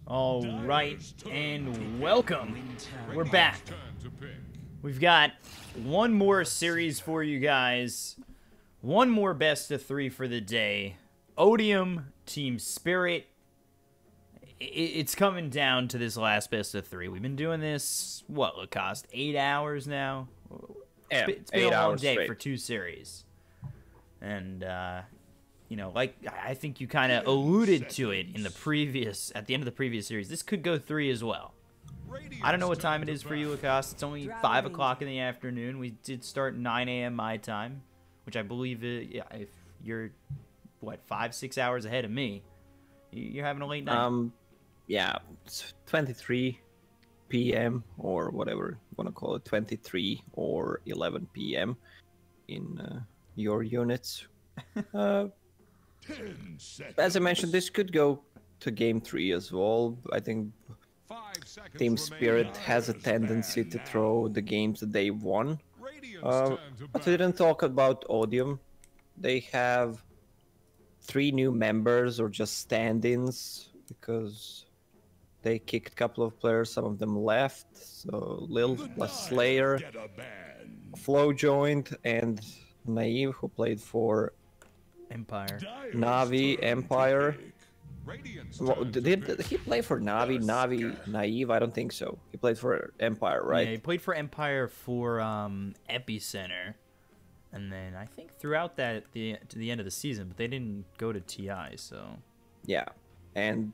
All right, and welcome. We're back. We've got one more series for you guys. One more best of 3 for the day. Odium, Team Spirit. It's coming down to this last best of 3. We've been doing this, what, Lacoste, 8 hours now? Yeah, it's been a long day for 2 series. And, you know, like I think you kind of alluded to it in the previous, at the end of the previous series. This could go 3 as well. I don't know what time it is for you, Lacoste. It's only 5 o'clock in the afternoon. We did start 9 a.m. my time, which I believe, yeah, if you're, what, 5-6 hours ahead of me, you're having a late night. Yeah, it's 23 p.m. or whatever you want to call it, 23 or 11 p.m. in your units. As I mentioned, this could go to game 3 as well. I think Team Spirit has a tendency to throw the games that they won. But we didn't talk about Odium. They have 3 new members or just stand-ins because they kicked a couple of players, some of them left. So Lil, Slayer, Flo joined, and Naive, who played for Empire. Navi, Empire. Well, did he play for Navi? Naive? I don't think so. He played for Empire, right? Yeah, he played for Empire for Epicenter. And then I think throughout that to the end of the season, but they didn't go to TI, so. Yeah. And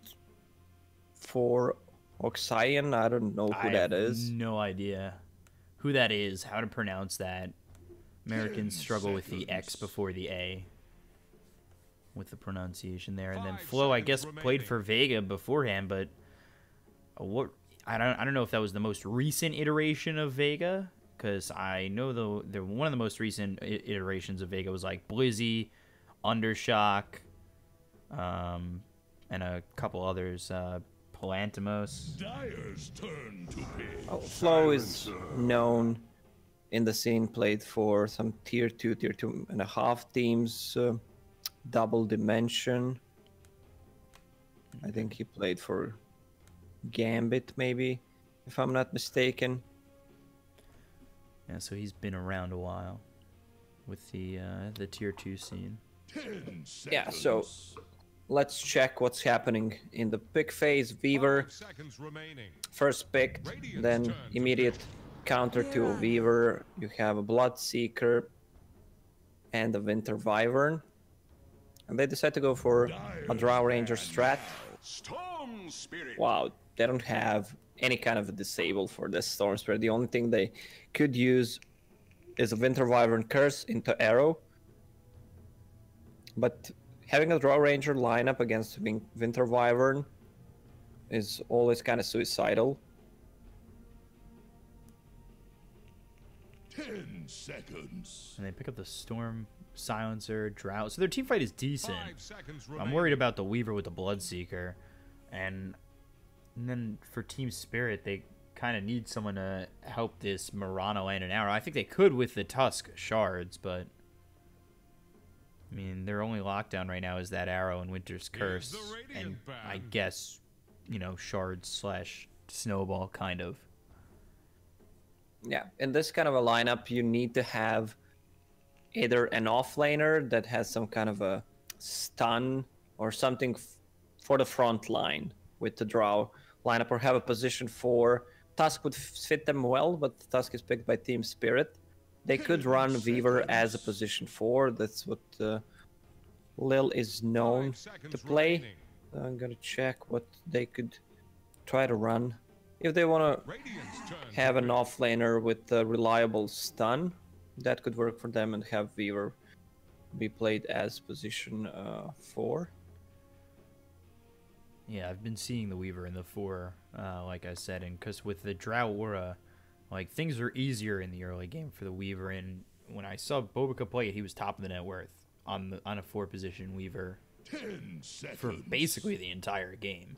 for Oxian, I don't know who that is. No idea who that is, how to pronounce that. Americans struggle with the X before the A. With the pronunciation there. And then Flo, I guess, played for Vega beforehand, but what I don't know if that was the most recent iteration of Vega, because I know one of the most recent iterations of Vega was like Blizzy, Undershock, and a couple others, Palantimos. Flo is known in the scene, played for some tier 2.5 teams. Double Dimension. I think he played for Gambit, maybe, if I'm not mistaken. Yeah, so he's been around a while with the tier 2 scene. Yeah, so let's check what's happening in the pick phase. Weaver first picked, then immediate counter to Weaver. You have a Bloodseeker and a Winter Wyvern. And they decide to go for a Drow Ranger strat. Wow, they don't have any kind of a disable for this Storm Spirit. The only thing they could use is a Winter Wyvern Curse into Arrow. But having a Drow Ranger lineup against Winter Wyvern is always kind of suicidal. 10 seconds. And they pick up the Storm Silencer, Drought. So their team fight is decent. I'm worried about the Weaver with the Bloodseeker. And then for Team Spirit, they kind of need someone to help this Murano and an Arrow. I think they could with the Tusk Shards, but I mean, their only lockdown right now is that Arrow and Winter's Curse. And I guess, you know, Shards / Snowball, kind of. Yeah, in this kind of a lineup, you need to have either an offlaner that has some kind of a stun or something for the front line with the Drow lineup, or have a position 4. Tusk would fit them well, but Tusk is picked by Team Spirit. They could run Weaver as a position 4. That's what Lil is known to play. I'm gonna check what they could try to run. If they want to have an offlaner with a reliable stun, that could work for them, and have Weaver be played as position 4. Yeah, I've been seeing the Weaver in the 4, like I said, and because with the Drow Aura, like, things are easier in the early game for the Weaver, and when I saw Bkop play it, he was top of the net worth on a 4-position Weaver for basically the entire game.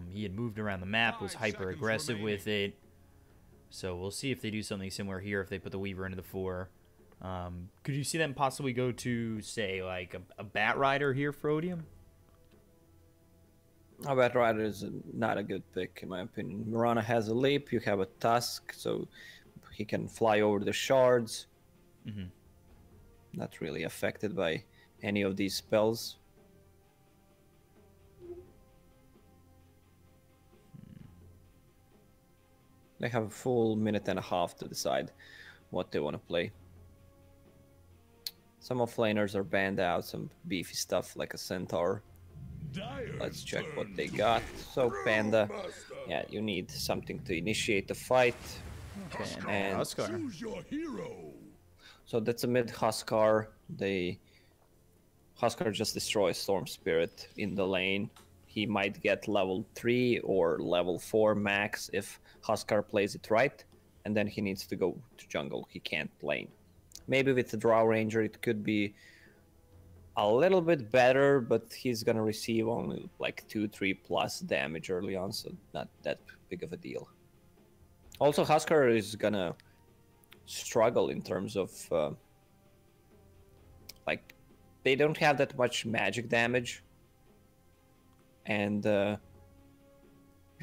He had moved around the map, was hyper aggressive with it. So we'll see if they do something similar here, if they put the Weaver into the 4. Could you see them possibly go to, say, like a Bat Rider here for Odium? Bat Rider is not a good pick in my opinion. Mirana has a leap, you have a tusk, so he can fly over the shards. Mm-hmm. Not really affected by any of these spells. They have a full minute and a half to decide what they want to play. Some offlaners are banned out, some beefy stuff like a centaur. Let's check what they got. So Panda, yeah, you need something to initiate the fight. Okay, And Huskar. Choose your hero. so that's a mid Huskar. Huskar just destroys Storm Spirit in the lane. He might get level 3 or level 4 max if Huskar plays it right, and then he needs to go to jungle. He can't lane. Maybe with the Drow Ranger it could be a little bit better, but he's gonna receive only like 2-3 plus damage early on, so not that big of a deal. Also, Huskar is gonna struggle in terms of like they don't have that much magic damage, and you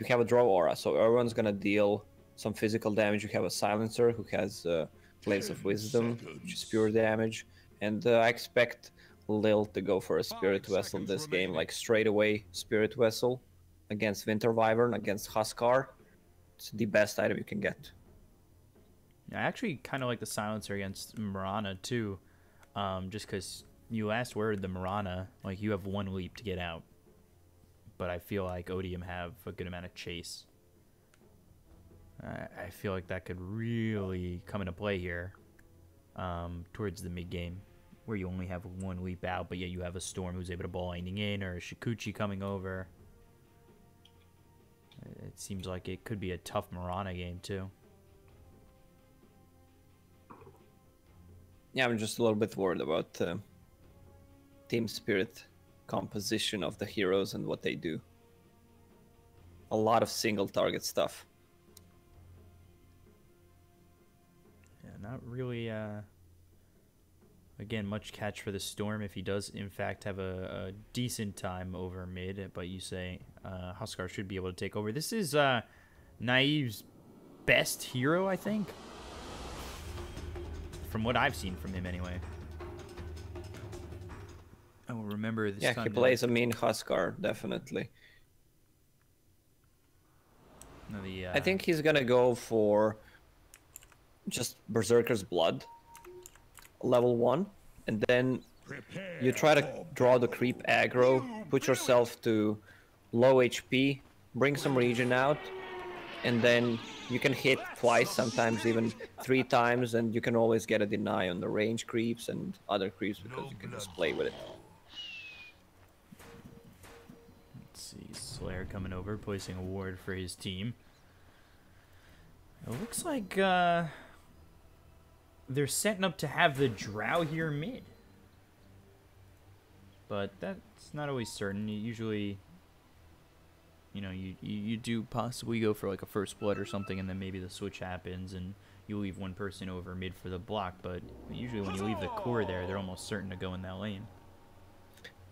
have a draw aura, so everyone's gonna deal some physical damage. You have a silencer who has Blades of Wisdom, which is pure damage, and I expect Lil to go for a Spirit Vessel this game, like straight away Spirit Vessel against Winter Wyvern, against Huskar. It's the best item you can get. I actually kind of like the silencer against Mirana too, just because you last word the Mirana, like you have one leap to get out, but I feel like Odium have a good amount of chase. I feel like that could really come into play here towards the mid game, where you only have one leap out, but yet you have a Storm who's able to ball lightning in, or a Shikuchi coming over. It seems like it could be a tough Mirana game too. Yeah, I'm just a little bit worried about team spirit composition of the heroes and what they do. A lot of single target stuff. Yeah, not really, again, much catch for the Storm if he does, in fact, have a decent time over mid, but you say Huskar should be able to take over. This is Naive's best hero, I think, from what I've seen from him anyway. I will remember this time. Yeah, he plays a mean Huskar, definitely. No, I think he's gonna go for just Berserker's Blood, level 1, and then you try to draw the creep aggro, put yourself to low HP, bring some regen out, and then you can hit twice, sometimes even 3 times, and you can always get a deny on the range creeps and other creeps because you can just play with it. Let's see, Slayer coming over, placing a ward for his team. It looks like they're setting up to have the Drow here mid. But that's not always certain. You usually, you know, you do possibly go for like a first blood or something, and then maybe the switch happens and you leave one person over mid for the block. But usually when you leave the core there, they're almost certain to go in that lane.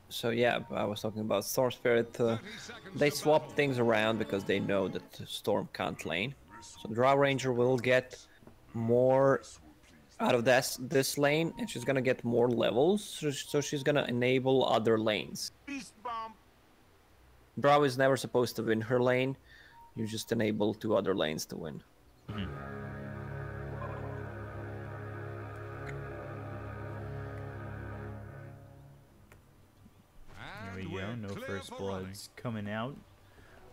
So yeah, I was talking about Storm Spirit. They swap things around because they know that Storm can't lane. So Drow Ranger will get more out of this lane, and she's gonna get more levels, so she's gonna enable other lanes. Drow is never supposed to win her lane. You just enable 2 other lanes to win. Mm-hmm. There we go, no first bloods coming out.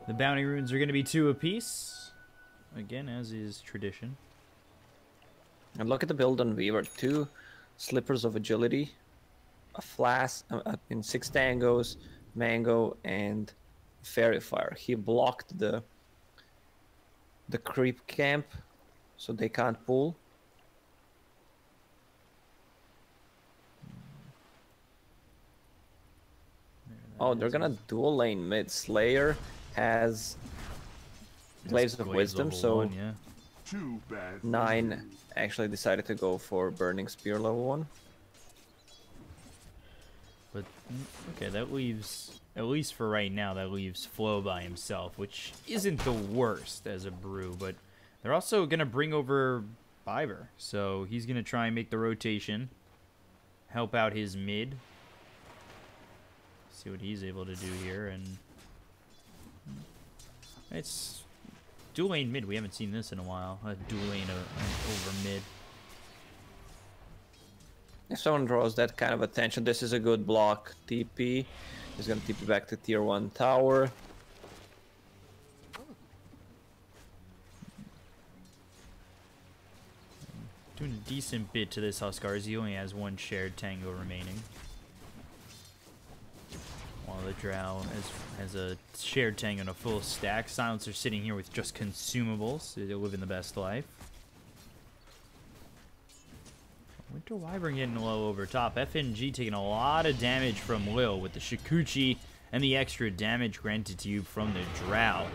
The bounty runes are going to be 2 apiece, again, as is tradition. And look at the build on Weaver. 2 Slippers of Agility, a Flask in 6 Tangos, Mango, and Fairy Fire. He blocked the creep camp, so they can't pull. Oh, they're gonna dual lane mid. Slayer has Glaives of Wisdom, so one, yeah. 9 actually decided to go for Burning Spear level 1. But okay, that leaves at least for right now, that leaves Flo by himself, which isn't the worst as a brew, but they're also going to bring over Biber. So he's going to try and make the rotation, help out his mid. See what he's able to do here. And it's dual lane mid. We haven't seen this in a while. A dual lane over mid. If someone draws that kind of attention, this is a good block. TP. He's going to TP back to tier 1 tower. Doing a decent bit to this Huskars. He only has one shared tango remaining. While the Drow has a shared tango and a full stack. Silencer sitting here with just consumables. They're living the best life. Winter Wyvern getting low over top. FNG taking a lot of damage from Lil with the Shikuchi and the extra damage granted to you from the Drow.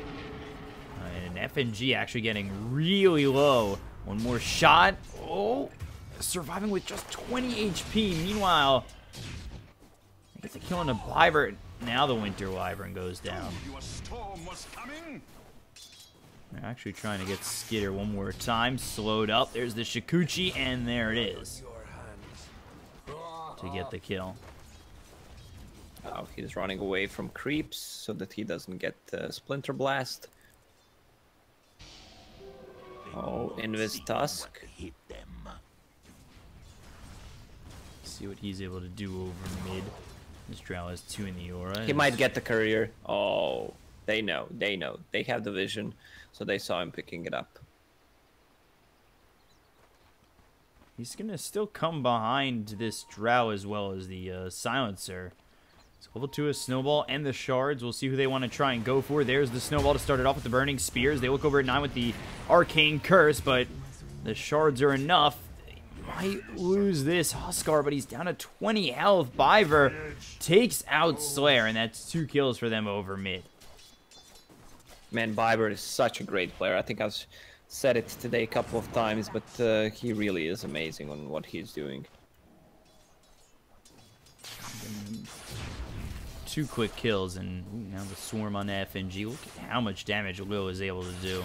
And FNG actually getting really low. One more shot. Oh, surviving with just 20 HP. Meanwhile, I guess they're killing a Wyvern. Now the Winter Wyvern goes down. They're actually trying to get Skitter one more time. Slowed up. There's the Shikuchi, and there it is. To get the kill. Oh, he's running away from creeps so that he doesn't get Splinter Blast. Oh, Invis Tusk. See what he's able to do over mid. This Drow has 2 in the aura. He might get the courier. Oh, they know. They know. They have the vision. So they saw him picking it up. He's going to still come behind this Drow as well as the Silencer. So level 2 is Snowball and the Shards. We'll see who they want to try and go for. There's the Snowball to start it off with the Burning Spears. They look over at 9 with the Arcane Curse, but the Shards are enough. They might lose this Huskar, but he's down to 20 health. Biver takes out Slayer, and that's 2 kills for them over mid. Man, Biber is such a great player. I think I've said it today a couple of times, but he really is amazing on what he's doing. 2 quick kills, and ooh, now the swarm on FNG. Look at how much damage Lil is able to do.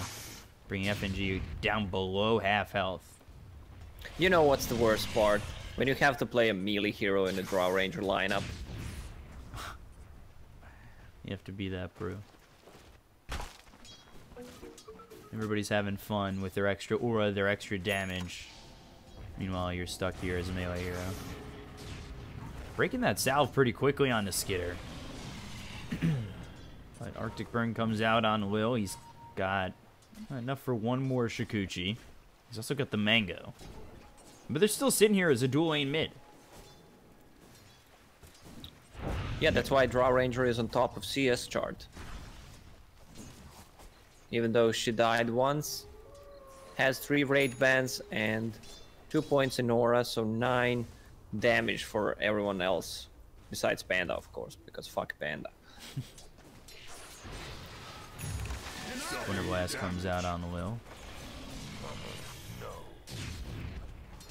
Bringing FNG down below half health. You know what's the worst part? When you have to play a melee hero in a Draw Ranger lineup. You have to be that pro. Everybody's having fun with their extra aura, their extra damage. Meanwhile, you're stuck here as a melee hero. Breaking that salve pretty quickly on the Skitter. But Arctic Burn comes out on Lil. He's got enough for one more Shikuchi. He's also got the Mango. But they're still sitting here as a dual lane mid. Yeah, that's why Draw Ranger is on top of CS chart. Even though she died once, has 3 raid bans and 2 points in aura, so 9 damage for everyone else. Besides Panda, of course, because fuck Panda. Winter Blast comes out on the Lil.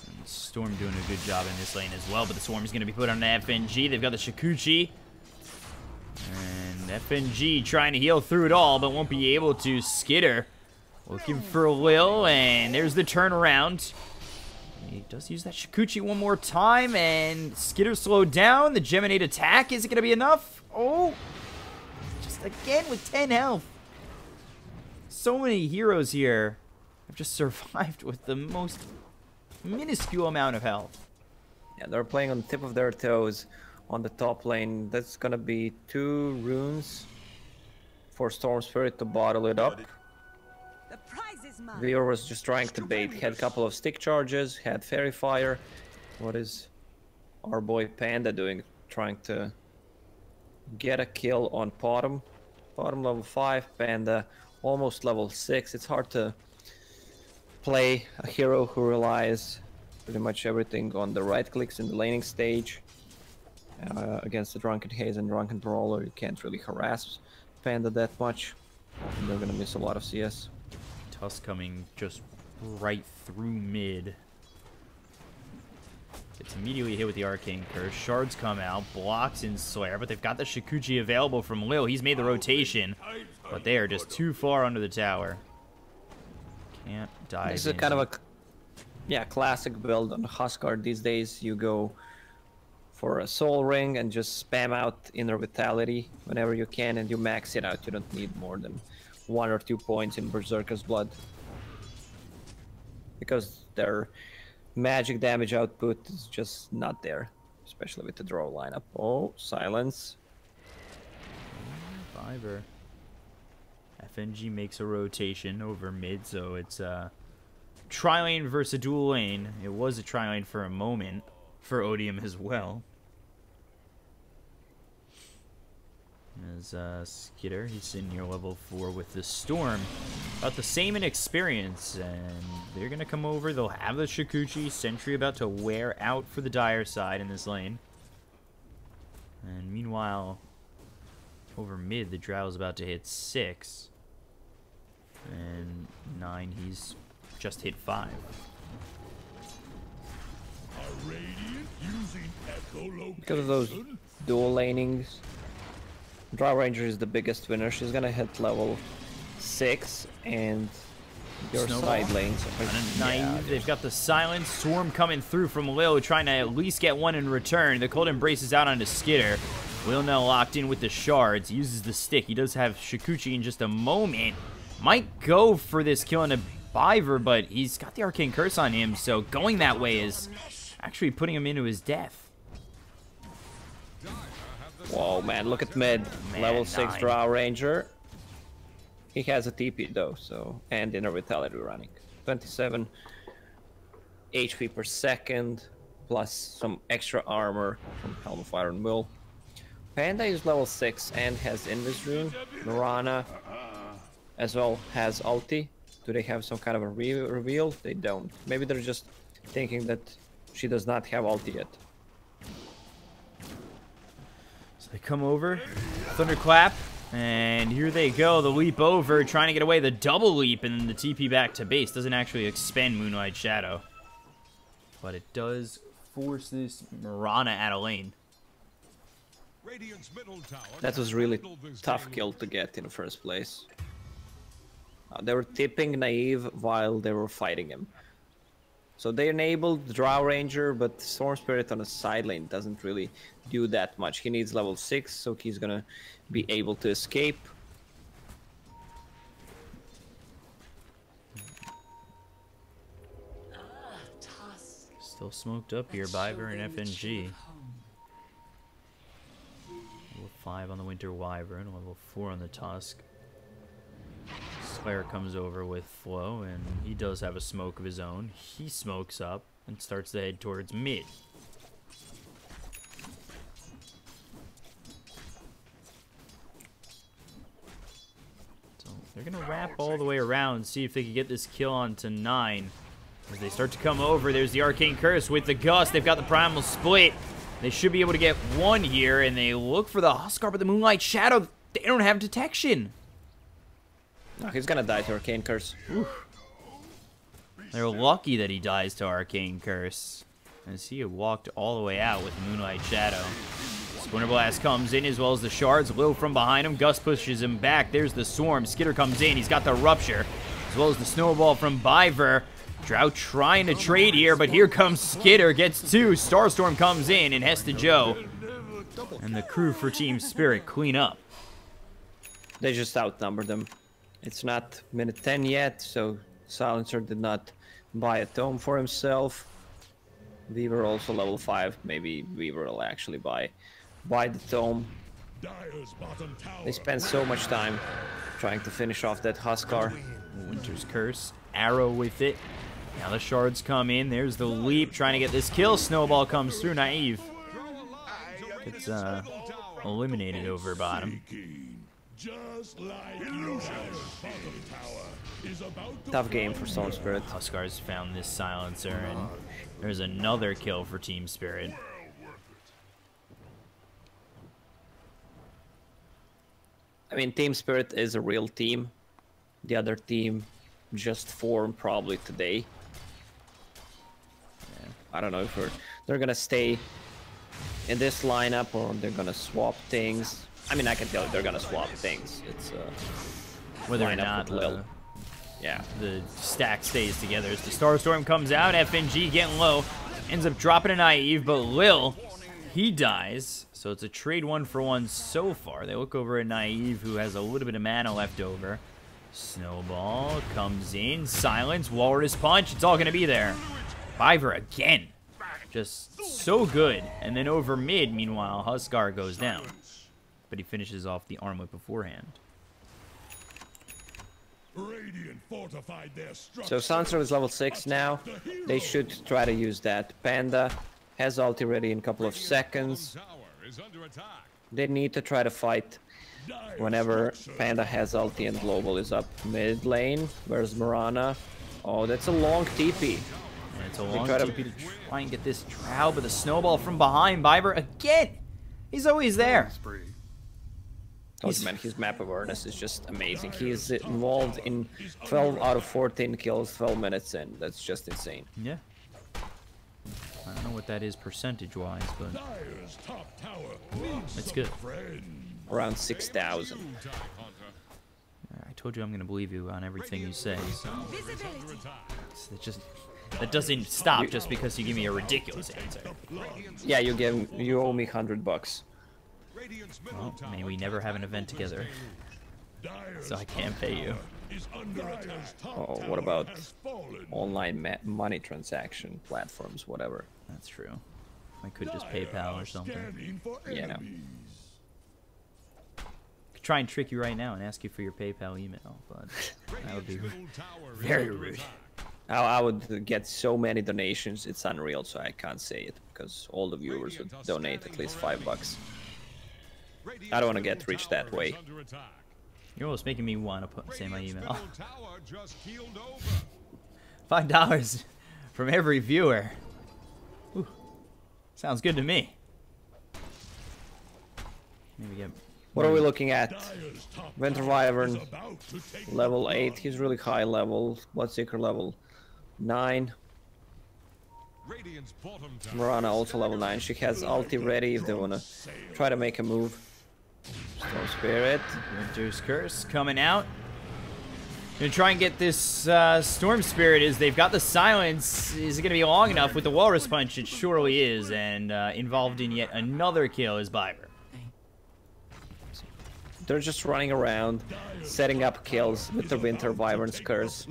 And Storm doing a good job in this lane as well, but the Swarm is going to be put on the FNG. They've got the Shikuchi. And FNG trying to heal through it all, but won't be able to. Skitter looking for Lil, and there's the turnaround. He does use that Shikuchi one more time, and Skitter slowed down. The Geminate attack, is it going to be enough? Oh, just again with 10 health. So many heroes here have just survived with the most minuscule amount of health. Yeah, they're playing on the tip of their toes on the top lane. That's gonna be 2 runes for Storm Spirit to bottle it up. The prize is mine. Viewer was just trying to bait. Had a couple of stick charges, had Fairy Fire. What is our boy Panda doing? Trying to get a kill on Bottom. Bottom level 5, Panda almost level 6. It's hard to play a hero who relies pretty much everything on the right clicks in the laning stage. Against the Drunken Haze and Drunken Brawler, you can't really harass Panda that much. And they're gonna miss a lot of CS. Tusk coming just right through mid. The Gets immediately hit with the Arcane Curse. Shards come out, blocks in Slayer, but they've got the Shikuchi available from Lil. He's made the rotation, but they are just too far under the tower. Can't dive This is kind of a classic build on Huskar these days. You go for a Soul Ring and just spam out Inner Vitality whenever you can, and you max it out. You don't need more than 1 or 2 points in Berserker's Blood, because their magic damage output is just not there, especially with the draw lineup. Oh, silence. Fiver. FNG makes a rotation over mid, so it's tri-lane versus a dual lane. It was a tri-lane for a moment for Odium as well. As Skitter, he's sitting here level 4 with the Storm. About the same in experience, and they're going to come over. They'll have the Shikuchi. Sentry about to wear out for the Dire side in this lane. And meanwhile, over mid, the Drow's about to hit 6. And 9, he's just hit 5. Because of those dual lanings, Drow Ranger is the biggest winner. She's gonna hit level 6, and your Snowball. side lanes are Naive. They've got the Silence Swarm coming through from Lil, trying to at least get one in return. The Cold Embrace is out onto Skitter. Will now locked in with the Shards. Uses the stick. He does have Shikuchi in just a moment. Might go for this kill into Biver, but he's got the Arcane Curse on him, so going that way is actually putting him into his death. Whoa, man, look at mid. Man, Level 6 9. Drow Ranger. He has a TP though, so, and Inner Vitality running. 27 HP per second, plus some extra armor from Helm of Iron Will. Panda is level 6 and has Invis Rune. Mirana as well has ulti. Do they have some kind of a reveal? They don't. Maybe they're just thinking that she does not have ulti yet. So they come over, Thunderclap, and here they go. The leap over, trying to get away. The double leap, and then the TP back to base. Doesn't actually expend Moonlight Shadow, but it does force this Mirana out of lane. That was really tough kill to get in the first place. They were tipping Naive while they were fighting him. So they enabled Drow Ranger, but Storm Spirit on the side lane doesn't really do that much. He needs level 6, so he's gonna be able to escape. Still smoked up here, Biver and FNG. Level 5 on the Winter Wyvern, level 4 on the Tusk. Slayer comes over with Flow, and he does have a smoke of his own. He smokes up and starts to head towards mid. So they're going to wrap all the way around, see if they can get this kill onto 9. As they start to come over, there's the Arcane Curse with the Gust. They've got the Primal Split. They should be able to get one here, and they look for the Huskar, but the Moonlight Shadow, they don't have detection. No, he's gonna die to Arcane Curse. Oof. They're lucky that he dies to Arcane Curse, as he had walked all the way out with Moonlight Shadow. Splinter Blast comes in as well as the Shards. Lil from behind him. Gus pushes him back. There's the Swarm. Skitter comes in. He's got the Rupture, as well as the Snowball from Biver. Drow trying to trade here, but here comes Skitter. Gets 2. Starstorm comes in, and Hesta Joe and the crew for Team Spirit clean up. They just outnumbered them. It's not minute 10 yet, so Silencer did not buy a tome for himself. Weaver also level 5. Maybe Weaver will actually buy the tome. They spend so much time trying to finish off that Huskar. Winter's Curse, arrow with it. Now the Shards come in. There's the leap, trying to get this kill. Snowball comes through. Naive gets eliminated over bottom. Tough game for Storm Spirit. Huskar's found this Silencer, and there's another kill for Team Spirit. I mean, Team Spirit is a real team. The other team just formed probably today. I don't know if we're they're gonna stay in this lineup or they're gonna swap things. I mean, I can tell you they're gonna swap things. It's whether or lineup not with Lil. Yeah. the stack stays together. As the Starstorm comes out, FNG getting low, ends up dropping a naive, but Lil, he dies. So it's a trade 1-for-1 so far. They look over at naive, who has a little bit of mana left over. Snowball comes in, silence, walrus punch. It's all gonna be there. Fiverr again, just so good. And then over mid, meanwhile, Huskar goes down, but he finishes off the arm whip beforehand. So Sandstorm is level 6 now. They should try to use that. Panda has ulti ready in a couple of seconds. They need to try to fight whenever Panda has ulti and Global is up mid lane. Where's Mirana? Oh, that's a long TP. And it's a long TP to try and get this Drow, but the snowball from behind. Viber again. He's always there. Oh man, his map awareness is just amazing. He is involved in 12 out of 14 kills 12 minutes in. That's just insane. Yeah. I don't know what that is percentage-wise, but it's good. Around 6,000. I told you I'm going to believe you on everything you say. So that doesn't stop just because you give me a ridiculous answer. Yeah, you owe me $100. Well, I mean, we never have an event together, so I can't pay you. Oh, what about online money transaction platforms, whatever? That's true. I could just PayPal or something. Yeah, no. Could try and trick you right now and ask you for your PayPal email, but that would be very rude. I would get so many donations, it's unreal, so I can't say it, because all the viewers would donate at least $5. I don't want to get rich that way. You're almost making me want to say my email. $5 from every viewer. Ooh, sounds good to me. Maybe get. What are we looking at? Winter Wyvern, level 8. He's really high level. Bloodseeker level 9. Mirana also level 9. She has ulti ready if they want to try to make a move. Storm Spirit. Winter's Curse coming out. Gonna try and get this Storm Spirit. Is they've got the silence. Is it gonna be long enough with the Walrus Punch? It surely is. And involved in yet another kill is Biber. They're just running around, setting up kills with the Winter Wyvern's Curse.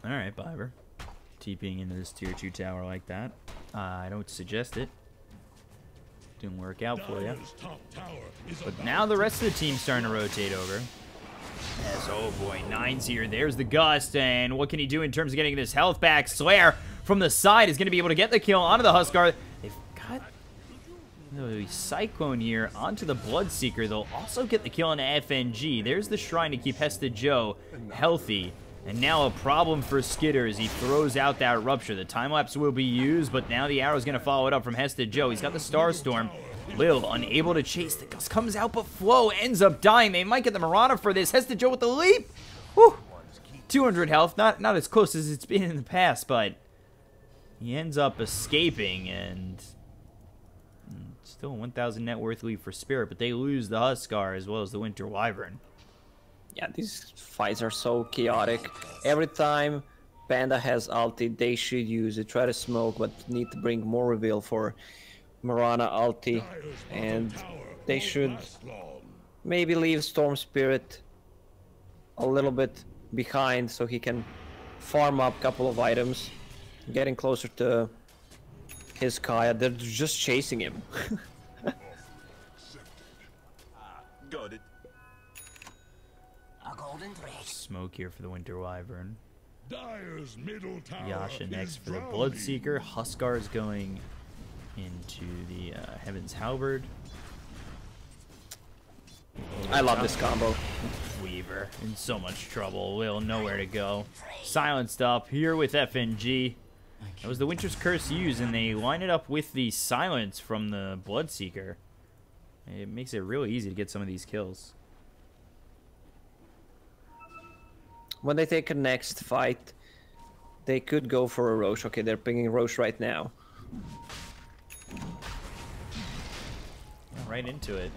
Alright, Biber. TPing into this tier 2 tower like that. I don't suggest it. Didn't work out for you. But now the rest of the team's starting to rotate over. As, oh boy, Nine's here. There's the Gust, and what can he do in terms of getting this health back? Slayer from the side is going to be able to get the kill onto the Huskar. They've got the Cyclone here onto the Bloodseeker. They'll also get the kill on FNG. There's the Shrine to keep Hesta Joe healthy. And now a problem for Skitter as he throws out that Rupture. The time-lapse will be used, but now the arrow's going to follow it up from Hesta Joe. He's got the Starstorm. Lil unable to chase. The Gust comes out, but Flo ends up dying. They might get the Mirana for this. Hesta Joe with the leap. Whew. 200 health. Not as close as it's been in the past, but he ends up escaping, and still a 1,000 net worth lead for Spirit, but they lose the Huskar as well as the Winter Wyvern. Yeah, these fights are so chaotic. Every time Panda has ulti, they should use it. Try to smoke, but need to bring more reveal for Mirana ulti. And they should maybe leave Storm Spirit a little bit behind so he can farm up a couple of items. Getting closer to his Kaya. They're just chasing him. Got it. Smoke here for the Winter Wyvern. Dire's middle tower Yasha next for the drowning. Bloodseeker. Huskar is going into the Heaven's Halberd. I love this combo. Weaver in so much trouble. Will nowhere to go. Silenced up here with FNG. That was the Winter's Curse used, and they line it up with the silence from the Bloodseeker. It makes it really easy to get some of these kills. when they take a next fight, they could go for a Roche. Okay, they're picking Roche right now. Right into it.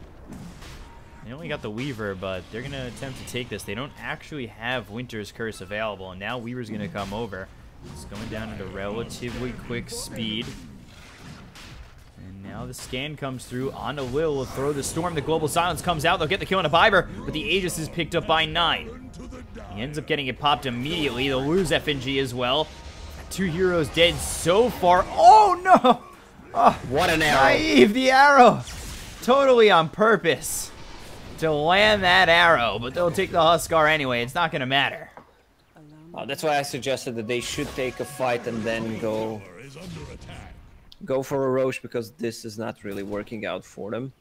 They only got the Weaver, but they're going to attempt to take this. They don't actually have Winter's Curse available, and now Weaver's going to come over. It's going down at a relatively quick speed. And now the scan comes through onto Lil. Will throw the Storm. The Global Silence comes out. They'll get the kill on a Biber, but the Aegis is picked up by 9. He ends up getting it popped immediately. They'll lose FNG as well. 2 heroes dead so far. Oh, no! Oh, what an arrow. Naive, the arrow. Totally on purpose to land that arrow, but they'll take the Huskar anyway. It's not going to matter. That's why I suggested that they should take a fight and then go for a Roche, because this is not really working out for them.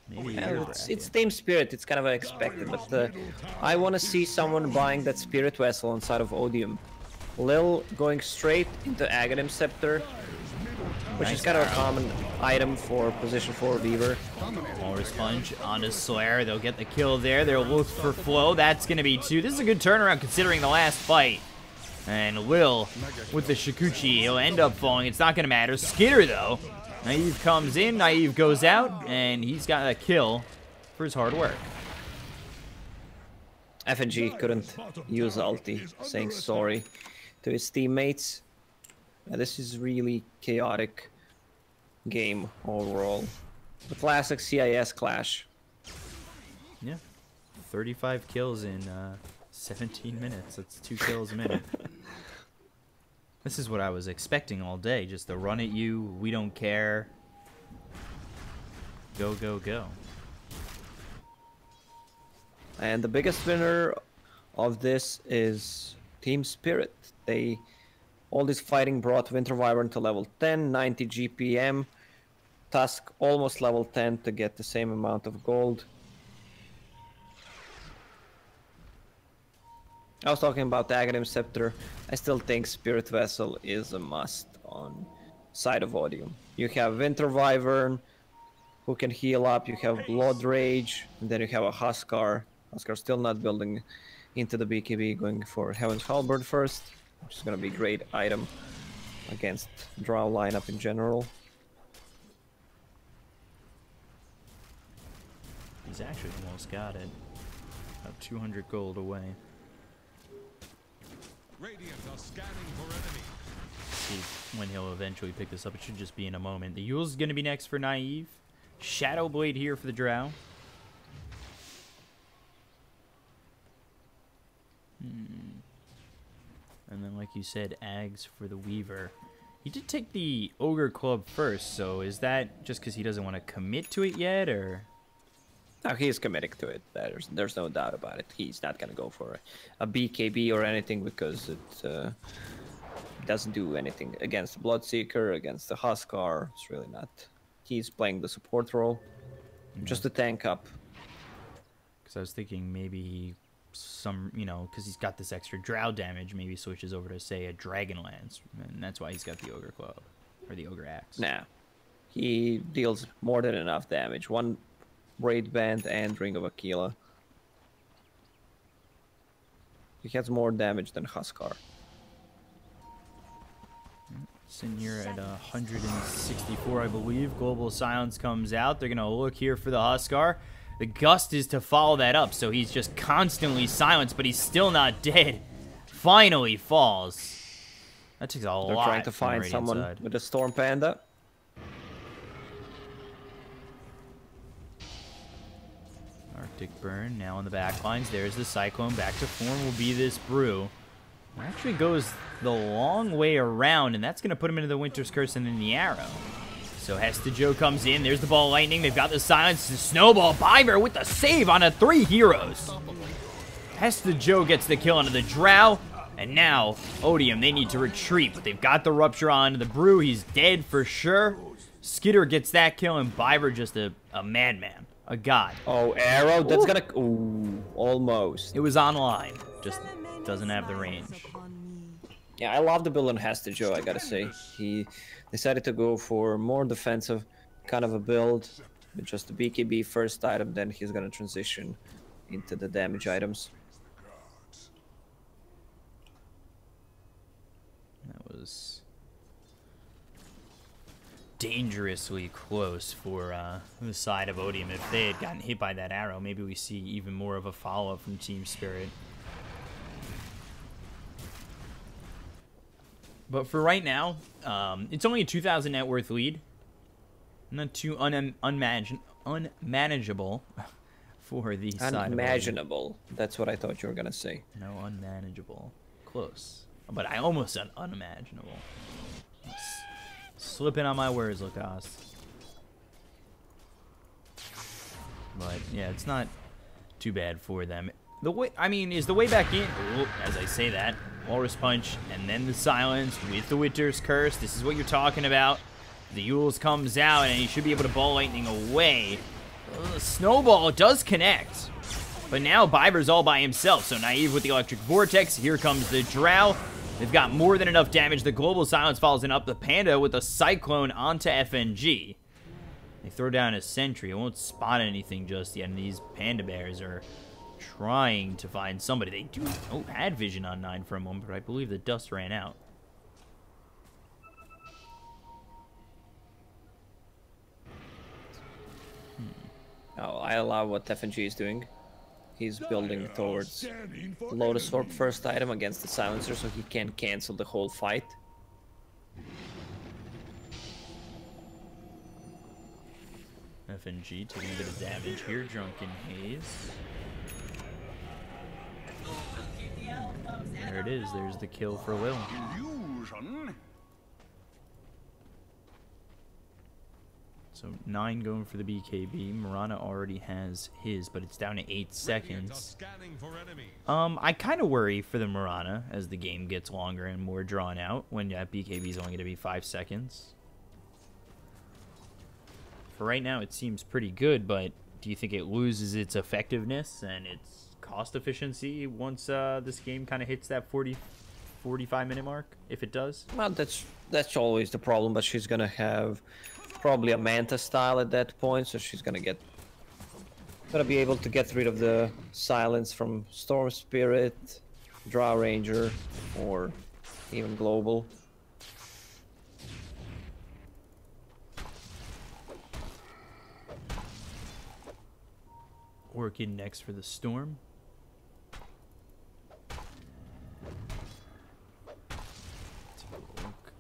Maybe it's Team Spirit, it's kind of expected, but I want to see someone buying that Spirit Vessel inside of Odium. Lil going straight into Aghanim Scepter, which is kind of a common item for position 4 Weaver. Walrus Punch onto Slayer. They'll get the kill there. They'll look for Flow. That's going to be 2. This is a good turnaround considering the last fight. And Will with the Shikuchi. He'll end up falling. It's not going to matter. Skitter, though. Naive comes in. Naive goes out. And he's got a kill for his hard work. FNG couldn't use ulti, saying sorry to his teammates. This is really chaotic game overall. The classic CIS clash. Yeah. 35 kills in 17 minutes. That's 2 kills a minute. This is what I was expecting all day. Just to run at you. We don't care. Go, go, go. And the biggest winner of this is Team Spirit. All this fighting brought Winter Wyvern to level 10, 90 GPM. Tusk almost level 10 to get the same amount of gold. I was talking about the Aghanim Scepter. I still think Spirit Vessel is a must on side of Odium. You have Winter Wyvern, who can heal up. You have Blood Rage, and then you have a Huskar. Huskar still not building into the BKB, going for Heaven's Halberd first, which is going to be a great item against Drow lineup in general. He's actually almost got it. About 200 gold away. Radiant are scanning for enemy. See when he'll eventually pick this up. It should just be in a moment. The Yule's going to be next for Naive. Shadow Blade here for the Drow. And then, like you said, Ags for the Weaver. He did take the Ogre Club first, so is that just because he doesn't want to commit to it yet, or...? No, he is committing to it. There's no doubt about it. He's not gonna go for a BKB or anything, because it doesn't do anything against the Bloodseeker, against the Huskar. It's really not. He's playing the support role, just to tank up. Because I was thinking maybe because he's got this extra Drow damage, maybe switches over to, say, a Dragonlance, and that's why he's got the Ogre Club, or the Ogre Axe. Nah, he deals more than enough damage. 1 Braid Band and Ring of Aquila. He has more damage than Huskar. Sitting here at 164, I believe. Global Silence comes out. They're going to look here for the Huskar. The Gust is to follow that up, so he's just constantly silenced, but he's still not dead. Finally falls. That takes a lot. They're trying to find someone with a Storm Panda. Arctic Burn now on the back lines. There's the Cyclone. Back to form will be this Brew. It actually goes the long way around, and that's going to put him into the Winter's Curse and then the Arrow. So Hesta Joe comes in. There's the Ball Lightning. They've got the Silence. The Snowball. Biver with the save on a 3 heroes. Hesta Joe gets the kill onto the Drow. And now, Odium, they need to retreat. But they've got the Rupture on the Brew. He's dead for sure. Skitter gets that kill, and Biver just a madman. A god. Oh, Arrow. That's gonna... Ooh, almost. It was online. Just doesn't have the range. Yeah, I love the build on Hesta Joe, I gotta say. He decided to go for more defensive kind of a build. With just the BKB first item, then he's gonna transition into the damage items. was dangerously close for the side of Odium. If they had gotten hit by that arrow, maybe we see even more of a follow-up from Team Spirit. But for right now, it's only a 2,000 net worth lead. Not too unmanageable for the side of Odium. Unimaginable. That's what I thought you were gonna say. No, unmanageable. Close. But I almost said unimaginable. Slipping on my words, Lacoste. But yeah, it's not too bad for them. The way, I mean, is the way back in. Ooh, as I say that, Walrus Punch, and then the silence with the Winter's Curse. This is what you're talking about. The Yules comes out, and you should be able to ball lightning away. Snowball does connect, but now Biber's all by himself. So Naive with the Electric Vortex. Here comes the Drow. They've got more than enough damage. The Global Silence follows in up the Panda with a Cyclone onto FNG. They throw down a Sentry. It won't spot anything just yet, and these Panda Bears are trying to find somebody. They do had vision on 9 for a moment, but I believe the dust ran out. Oh, I love what FNG is doing. He's building towards Lotus Orb first item against the Silencer so he can cancel the whole fight. FNG taking a bit of damage here. Drunken Haze. There it is. There's the kill for Lil. So 9 going for the BKB. Mirana already has his, but it's down to 8 seconds. I kind of worry for the Mirana as the game gets longer and more drawn out when that BKB is only going to be 5 seconds. For right now, it seems pretty good, but do you think it loses its effectiveness and its cost efficiency once this game kind of hits that 45 minute mark, if it does? Well, that's always the problem, but she's gonna have probably a Manta style at that point, so she's gonna be able to get rid of the silence from Storm Spirit, Drow Ranger, or even Global. Orchid next for the Storm.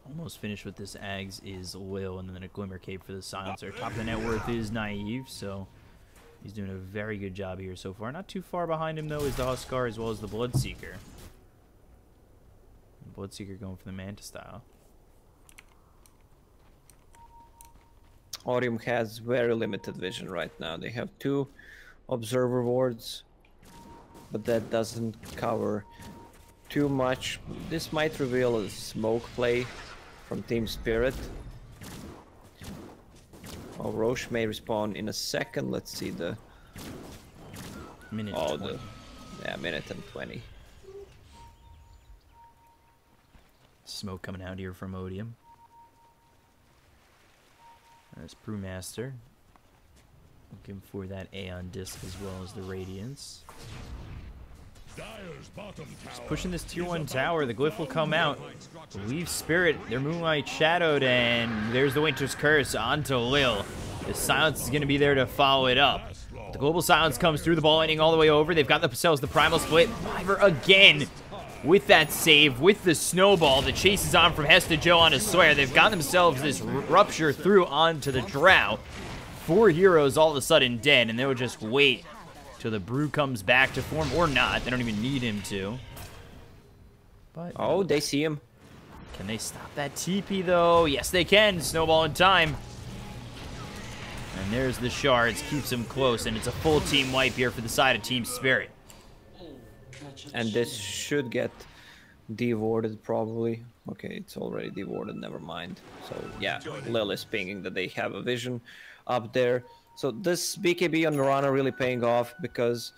Almost finished with this Ags is Lil, and then a Glimmer Cape for the Silencer. Top of the net worth is Naive, so he's doing a very good job here so far. Not too far behind him, though, is the Huskar as well as the Bloodseeker. Bloodseeker going for the Manta style. Odium has very limited vision right now. They have 2 Observer Wards, but that doesn't cover too much. This might reveal a smoke play from Team Spirit. Oh, Roche may respawn in a second. Let's see the minute. Oh, 20. minute and 20. Smoke coming out here from Odium. There's Brewmaster. Looking for that Aeon Disc as well as the Radiance. Just pushing this tier 1 tower. The Glyph will come out. Leave Spirit. They're Moonlight Shadowed, and there's the Winter's Curse onto Lil. The Silence is going to be there to follow it up. The Global Silence comes through the ball lightning all the way over. They've got themselves the Primal Split. Fiver again with that save, with the Snowball. The chase is on from Hesta Joe on a Sawyer. They've got themselves this Rupture through onto the Drow. 4 heroes all of a sudden dead, and they'll just wait till the Brew comes back to form, or not. They don't even need him to. But oh, they see him. Can they stop that TP, though? Yes, they can. Snowball in time. And there's the Shards. Keeps him close, and it's a full team wipe here for the side of Team Spirit. And this should get devorded, probably. Okay, it's already devorded. Never mind. So, yeah, Lil is pinging that they have a vision up there. So this BKB on Mirana really paying off because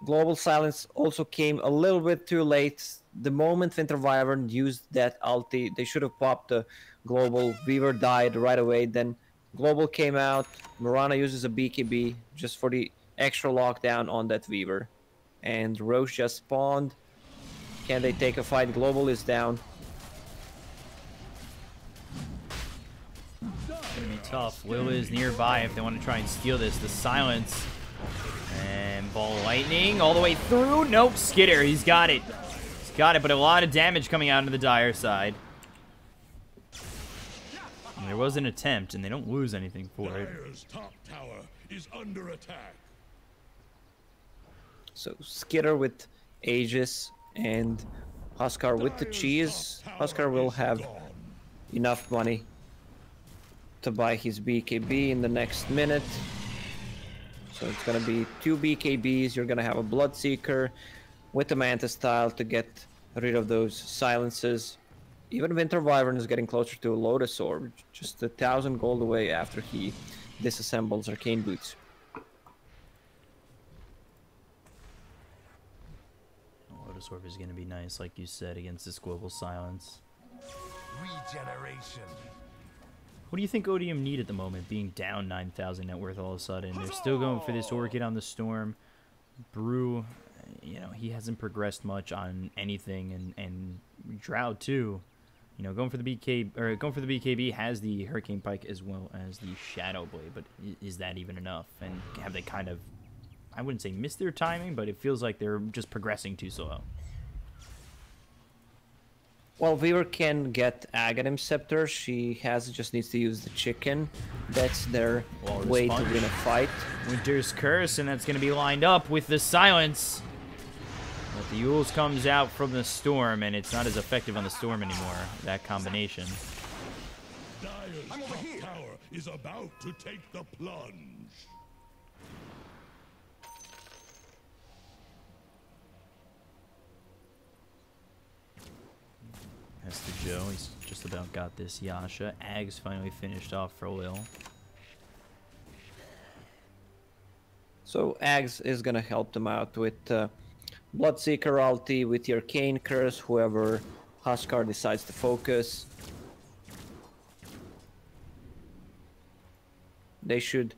Global Silence also came a little bit too late. The moment Winter Wyvern used that ulti, they should have popped the Global. Weaver died right away. Then Global came out. Mirana uses a BKB just for the extra lockdown on that Weaver. And Roche just spawned. Can they take a fight? Global is down. tough. Will is nearby if they want to try and steal this. The silence. And ball lightning all the way through. Nope, Skitter. He's got it. He's got it, but a lot of damage coming out of the Dire side. And there was an attempt, and they don't lose anything for it. Dire's top tower is under attack. So Skitter with Aegis and Huskar with the cheese. Huskar will have enough money to buy his BKB in the next minute. So it's gonna be 2 BKBs. You're gonna have a Bloodseeker with the Manta style to get rid of those silences. Even Winter Wyvern is getting closer to a Lotus Orb, just 1,000 gold away after he disassembles Arcane Boots. Lotus Orb is going to be nice, like you said, against this global silence. Regeneration. What do you think Odium need at the moment, being down 9,000 net worth all of a sudden? They're still going for this Orchid on the Storm. Brew, you know, he hasn't progressed much on anything, and Drow too. You know, going for the BKB has the Hurricane Pike as well as the Shadow Blade, but is that even enough? And have they kind of, I wouldn't say missed their timing, but it feels like they're just progressing too slow. Well, Weaver can get Aghanim Scepter. She just needs to use the chicken. That's their way to win a fight. Winter's Curse, and that's going to be lined up with the silence. But the Yules comes out from the Storm, and it's not as effective on the Storm anymore, that combination. Dire's top tower is about to take the plunge. Hester Joe, he's just about got this Yasha. Ag's finally finished off for Will. So Ags is gonna help them out with Bloodseeker ulti, with your Arcane Curse, whoever Huskar decides to focus. They should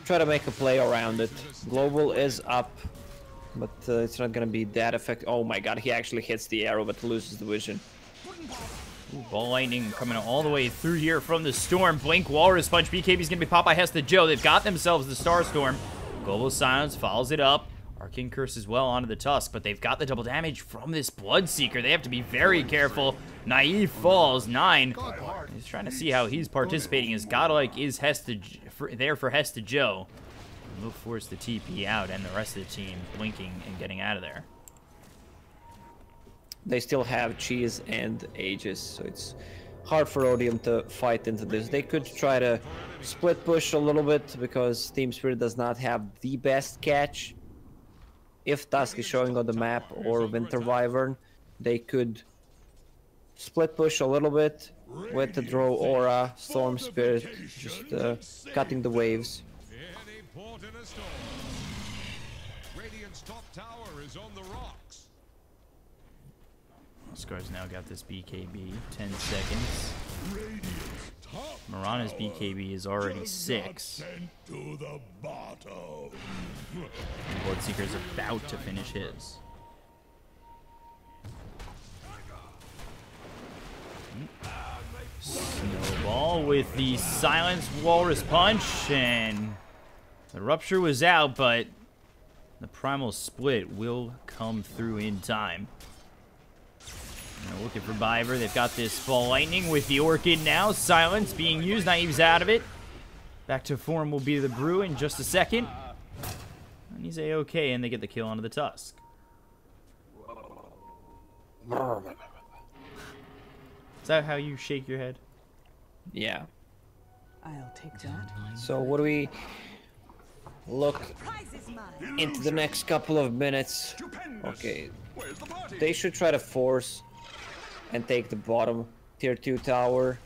try to make a play around it. Global is up, but it's not gonna be that effective. Oh my god, he actually hits the arrow but loses the vision. Ooh, ball lightning coming all the way through here from the Storm. Blink Walrus Punch. BKB's gonna be popped by Hesta Joe. They've got themselves the Star Storm. Global Silence follows it up. Arcane Curse as well onto the Tusk, but they've got the double damage from this Bloodseeker. They have to be very careful. Naive falls 9. He's trying to see how he's participating as Godlike is there for Hesta Joe. Will force the TP out and the rest of the team blinking and getting out of there. They still have Cheese and Aegis, so it's hard for Odium to fight into this. They could try to split push a little bit because Team Spirit does not have the best catch. If Tusk is showing on the map or Winter Wyvern, they could split push a little bit with the Drow Aura, Storm Spirit, just cutting the waves. Any port in a storm. Radiant's top tower is on the rocks. Scar's now got this BKB, 10 seconds. Mirana's BKB is already 6. To the bottom. Bloodseeker's about to finish his. Snowball with the Silence Walrus Punch, and the Rupture was out, but the Primal Split will come through in time. Now looking for Biver. They've got this Fall Lightning with the Orchid now. Silence being used. Naive's out of it. Back to form will be the Brew in just a second. And he's A-okay, and they get the kill onto the Tusk. Is that how you shake your head? Yeah. I'll take that. So what do we look into the next couple of minutes? Okay. They should try to force and take the bottom tier 2 tower.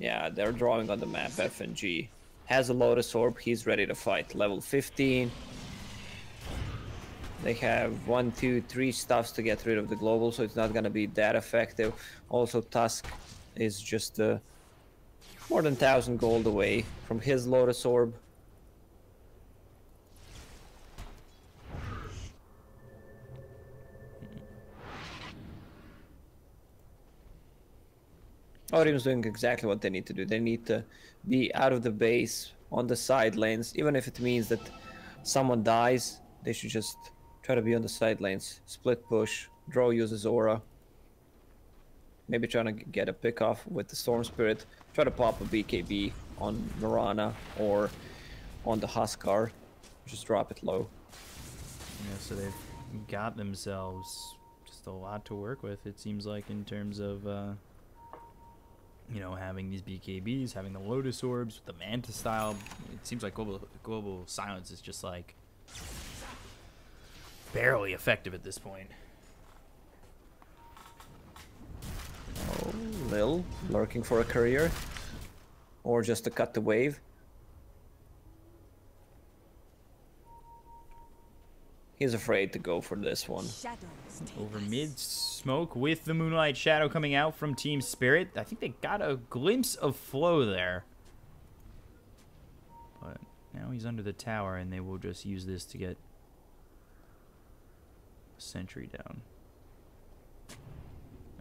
Yeah, they're drawing on the map. F and G has a Lotus Orb. He's ready to fight. Level 15. They have 1, 2, 3 stuffs to get rid of the global, so it's not gonna be that effective. Also, Tusk is just more than 1,000 gold away from his Lotus Orb. Odium's doing exactly what they need to do. They need to be out of the base on the side lanes, even if it means that someone dies. They should just try to be on the side lanes. Split push. Draw uses aura. Maybe trying to get a pick off with the Storm Spirit. Try to pop a BKB on Mirana or on the Huskar. Just drop it low. Yeah, so they've got themselves just a lot to work with, it seems like, in terms of, you know, having these BKBs, having the Lotus Orbs, the Manta style. It seems like global silence is just, like, barely effective at this point. Oh, Lil lurking for a career. Or just to cut the wave. He's afraid to go for this one. Over mid smoke with the Moonlight Shadow coming out from Team Spirit. I think they got a glimpse of flow there. But now he's under the tower and they will just use this to get a sentry down.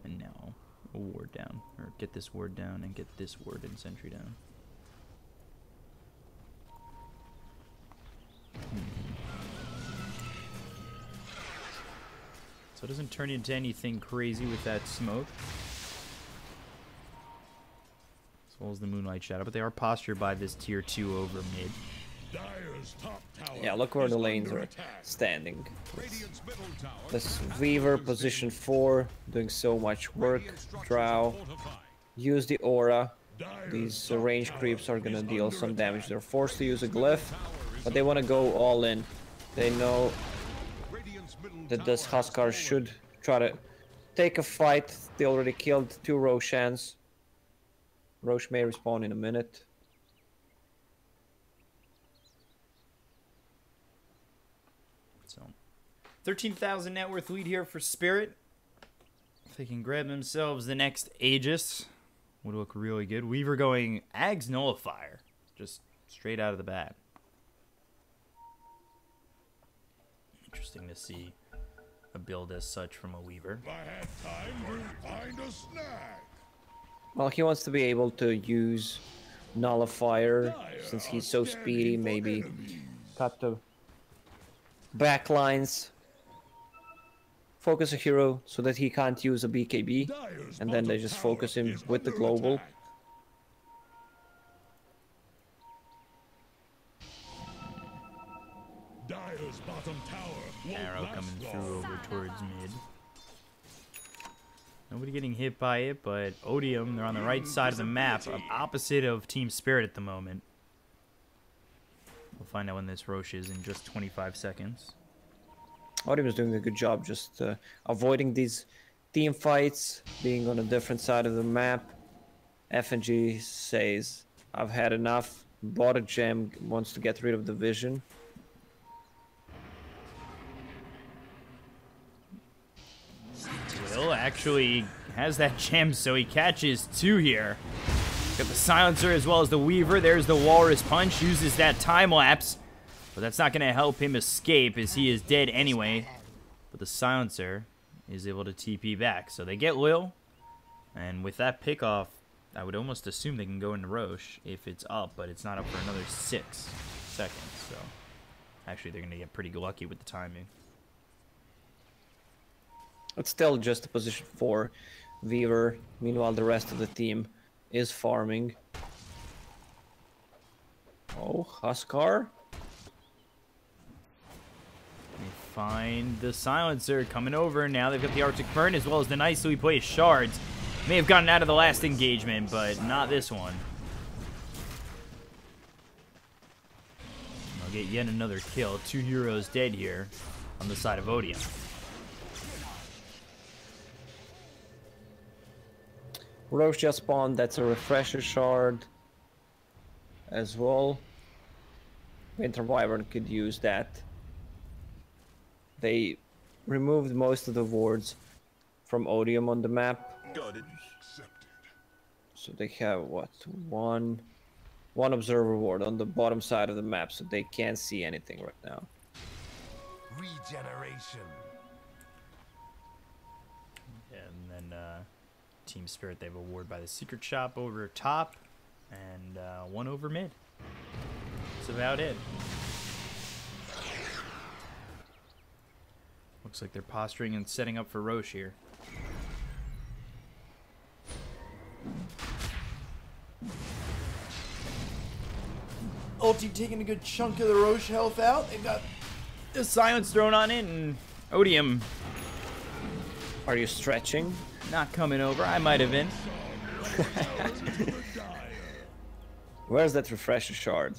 And now a ward down. Or get this ward down and get this ward and sentry down. So it doesn't turn into anything crazy with that smoke. As well as the Moonlight Shadow, but they are postured by this tier 2 over mid. Yeah, look where the lanes are standing. This Weaver, position 4, doing so much work. Drow. Use the aura. These range creeps are gonna deal some damage. They're forced to use a glyph, but they want to go all in. They know that this Huskar should try to take a fight. They already killed 2 Roshans. Rosh may respawn in a minute. So, 13,000 net worth lead here for Spirit. If they can grab themselves the next Aegis, would look really good. Weaver going Ags Nullifier, just straight out of the bat. Interesting to see a build as such from a Weaver. I had time to find a snack. Well, he wants to be able to use Nullifier since he's so speedy. Maybe cut the backlines. Focus a hero so that he can't use a BKB. And then they just focus him with the global. Dire's bottom tower. Arrow coming through over towards mid. Nobody getting hit by it, but Odium, they're on the right side of the map, opposite of Team Spirit at the moment. We'll find out when this Rosh is in just 25 seconds. Odium is doing a good job just avoiding these team fights, being on a different side of the map. FNG says, I've had enough, bought a gem, wants to get rid of the vision. Will actually has that gem, so he catches 2 here. Got the Silencer as well as the Weaver. There's the Walrus Punch, uses that time lapse. But that's not going to help him escape as he is dead anyway. But the Silencer is able to TP back. So they get Lil. And with that pick off, I would almost assume they can go into Rosh if it's up. But it's not up for another 6 seconds. So actually they're going to get pretty lucky with the timing. It's still just a position 4 Weaver. Meanwhile, the rest of the team is farming. Oh, Huskar. They find the Silencer coming over. Now they've got the Arctic Burn as well as the nicely placed Shards. May have gotten out of the last engagement, but not this one. They'll get yet another kill. 2 heroes dead here on the side of Odium. Rosh just spawned, that's a refresher shard as well. Winter Wyvern could use that. They removed most of the wards from Odium on the map. Got it. So they have what? One observer ward on the bottom side of the map, so they can't see anything right now. Regeneration. And then Team Spirit. They have a ward by the Secret Shop over top, and one over mid. That's about it. Looks like they're posturing and setting up for Roche here. Ulti taking a good chunk of the Roche health out. They've got the silence thrown on it, and Odium. Are you stretching? Not coming over. I might have been. Where's that refresher shard?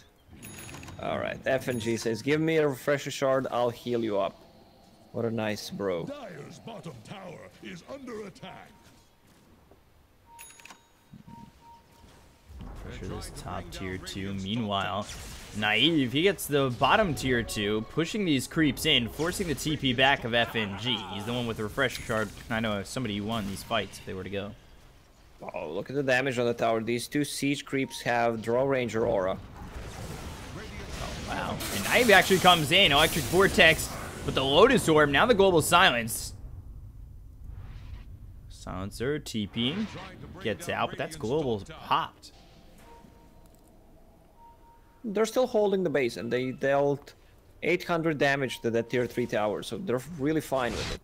Alright, FNG says, give me a refresher shard, I'll heal you up. What a nice bro. Dire's bottom tower is under attack. Pressure this top tier 2. Meanwhile, Naive, he gets the bottom tier 2, pushing these creeps in, forcing the TP back of FNG. He's the one with the refresher shard. I know somebody who won these fights if they were to go. Oh, look at the damage on the tower. These two siege creeps have draw ranger aura. Oh, wow. And Naive actually comes in. Electric Vortex with the Lotus Orb. Now the Global Silence. Silencer TPing. Gets out, but that's Global popped. They're still holding the base, and they dealt 800 damage to that tier 3 tower, so they're really fine with it.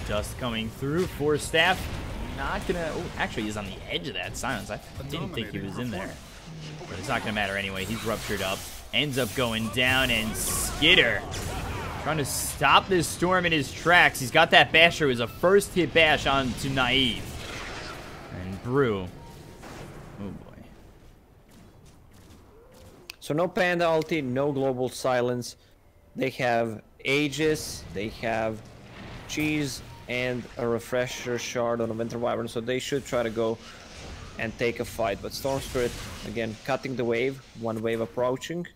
Dust coming through. Force Staff. Not gonna... Oh, actually, he's on the edge of that silence. I didn't think he was in there. But it's not gonna matter anyway. He's ruptured up. Ends up going down, and Skitter trying to stop this storm in his tracks. He's got that basher. It was a first hit bash onto Naive. And Brew. Oh boy. So no Panda ulti, no Global Silence. They have Aegis, they have Cheese, and a Refresher Shard on a Winter Wyvern, so they should try to go and take a fight. But Storm Spirit, again, cutting the wave, one wave approaching.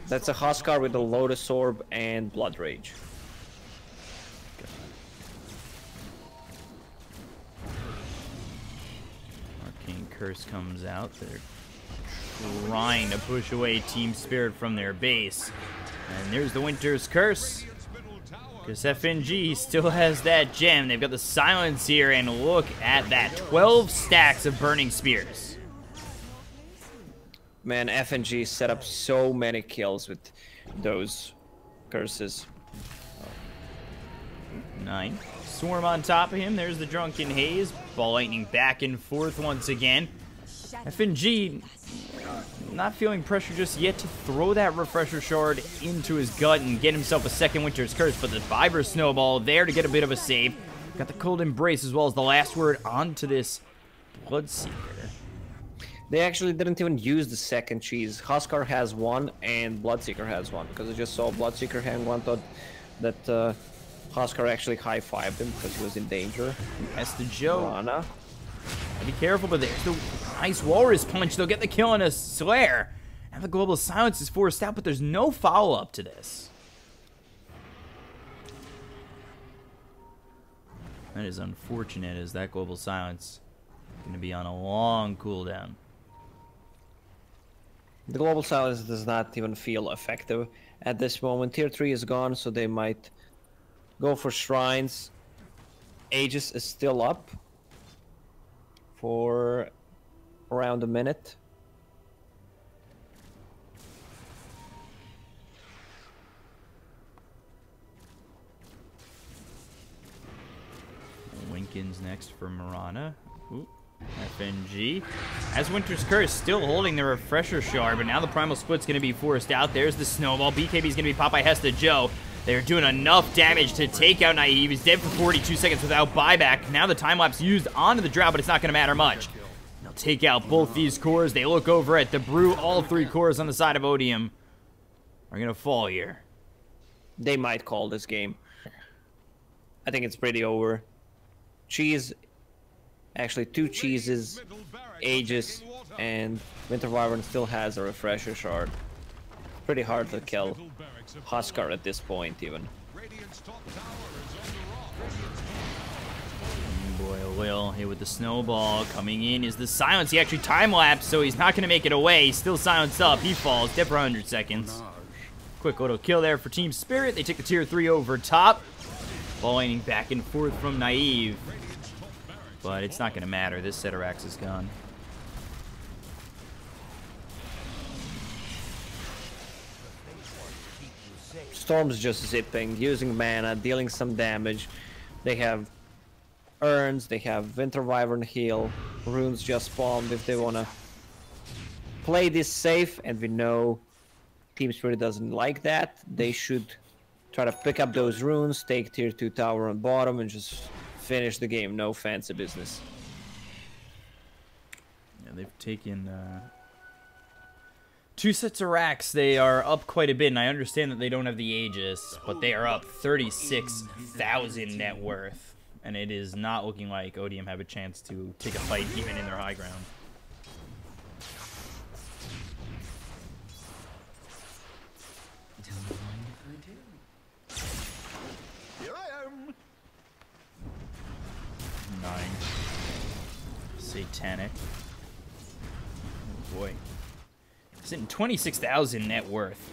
That's a Huskar with a Lotus Orb and Blood Rage. Arcane Curse comes out. They're trying to push away Team Spirit from their base. And there's the Winter's Curse. Because FNG still has that gem. They've got the silence here, and look at that. 12 stacks of Burning Spears. Man, FNG set up so many kills with those curses. 9. Swarm on top of him. There's the Drunken Haze. Ball lightning back and forth once again. FNG not feeling pressure just yet to throw that refresher shard into his gut and get himself a second Winter's Curse, but the Viper Snowball there to get a bit of a save. Got the Cold Embrace as well as the last word onto this Bloodseeker. They actually didn't even use the second cheese. Huskar has one and Bloodseeker has one, because I just saw Bloodseeker hang one, thought that Huskar actually high-fived him because he was in danger. That's the Joe. Rana. Be careful, but there's the nice Walrus Punch. They'll get the kill on a Slayer. And the Global Silence is forced out, but there's no follow-up to this. That is unfortunate, as that Global Silence is going to be on a long cooldown. The Global Silence does not even feel effective at this moment. Tier 3 is gone, so they might go for Shrines. Aegis is still up for around a minute. Lincoln's next for Marana. Ooh, FNG. As Winter's Curse still holding the Refresher Shard, but now the Primal Split's going to be forced out. There's the Snowball. BKB's going to be popped by Hesta Joe. They're doing enough damage to take out Naive. He's dead for 42 seconds without buyback. Now the time-lapse used onto the Drought, but it's not going to matter much. They'll take out both these cores. They look over at the Brew. All 3 cores on the side of Odium are going to fall here. They might call this game. I think it's pretty over. Cheese, actually 2 cheeses, Aegis, and Winter Wyvern still has a Refresher Shard. Pretty hard to kill Huskar at this point, even. Boy, Will here with the Snowball. Coming in is the Silence. He actually time-lapsed, so he's not going to make it away. He's still silenced up. He falls. Dead for 100 seconds. Quick little kill there for Team Spirit. They take the tier 3 over top. Ball laning back and forth from Naive. But it's not going to matter. This Ceterax is gone. Storm's just zipping, using mana, dealing some damage. They have urns, they have Winter Wyvern heal. Runes just spawned if they want to play this safe, and we know Team Spirit doesn't like that. They should try to pick up those runes, take tier 2 tower on bottom, and just finish the game. No fancy business. Yeah, they've taken 2 sets of racks. They are up quite a bit, and I understand that they don't have the Aegis, but they are up 36,000 net worth. And it is not looking like Odium have a chance to take a fight even in their high ground. Here I am. 9. Satanic. Oh boy. Sitting 26,000 net worth.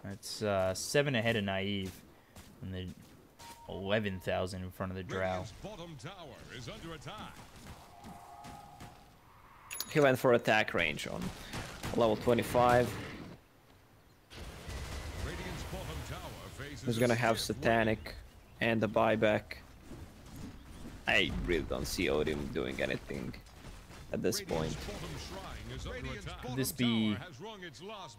That's 7 ahead of Naive. And the 11,000 in front of the Drow. Radiant's bottom tower is under attack. He went for attack range on level 25. Radiant's bottom tower faces He's gonna a have stiff Satanic and a buyback. I really don't see Odium doing anything at this point. Could this be...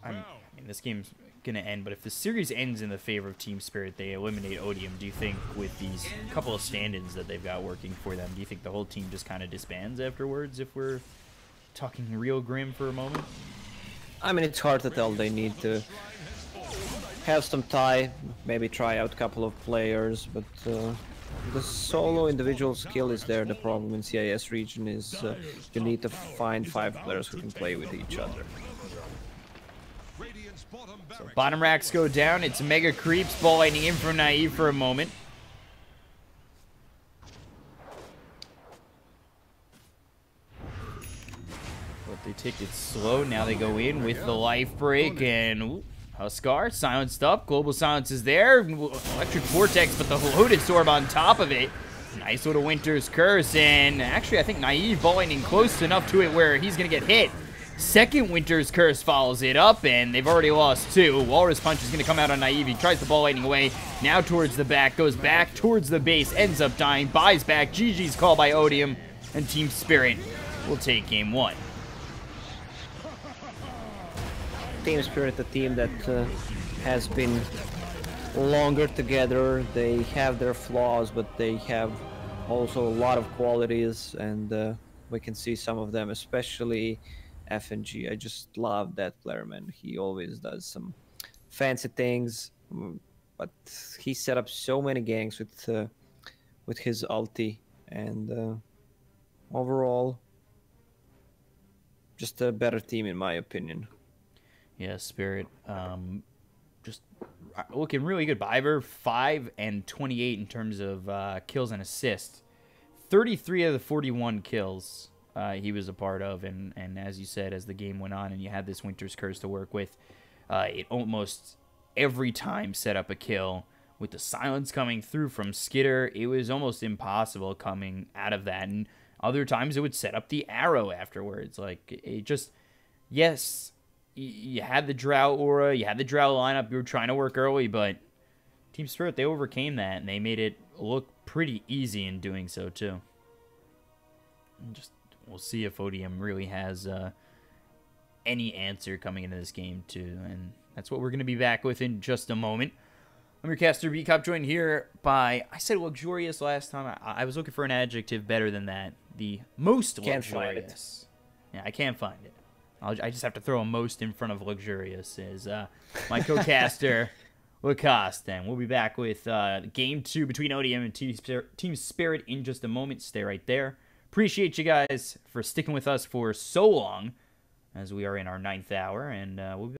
I mean, this game's going to end, but if the series ends in the favor of Team Spirit, they eliminate Odium, do you think with these couple of stand-ins that they've got working for them, do you think the whole team just kind of disbands afterwards, if we're talking real grim for a moment? I mean, it's hard to tell. They need to have some tie, maybe try out a couple of players, but the solo individual skill is there. The problem in CIS region is you need to find 5 players who can play with each other. So bottom racks go down. It's Mega Creeps ball lightning in from Naive for a moment. But they take it slow. Now they go in with the life break and ooh, Huskar silenced up. Global silence is there. Electric Vortex, but the Lotus Orb on top of it. Nice little Winter's Curse, and actually I think Naive ball lightning close enough to it where he's gonna get hit. Second Winter's Curse follows it up, and they've already lost 2. Walrus Punch is going to come out on Naive. He tries the ball lightning away. Now towards the back. Goes back towards the base. Ends up dying. Buys back. GG's call by Odium. And Team Spirit will take game 1. Team Spirit, a team that has been longer together. They have their flaws, but they have also a lot of qualities, and we can see some of them, especially FNG. I just love that player, man. He always does some fancy things, but he set up so many ganks with his ulti, and overall, just a better team in my opinion. Yeah, Spirit, just looking really good. Ivor, 5 and 28 in terms of kills and assists. 33 of the 41 kills he was a part of, and as you said, as the game went on and you had this Winter's Curse to work with, it almost every time set up a kill. With the silence coming through from Skitter, it was almost impossible coming out of that, and other times it would set up the arrow afterwards. Like, it just, yes, you had the Drow aura, you had the Drow lineup, you were trying to work early, but Team Spirit, they overcame that, and they made it look pretty easy in doing so, too. And just, we'll see if Odium really has any answer coming into this game, too, and that's what we're going to be back with in just a moment. I'm your caster, Bkop, joined here by, I said luxurious last time. I was looking for an adjective better than that. The most luxurious. Can't find it. Yeah, I can't find it. I just have to throw a most in front of luxurious. Is my co-caster, Lacoste. And we'll be back with Game 2 between Odium and Team Spirit in just a moment. Stay right there. Appreciate you guys for sticking with us for so long as we are in our 9th hour. And we'll be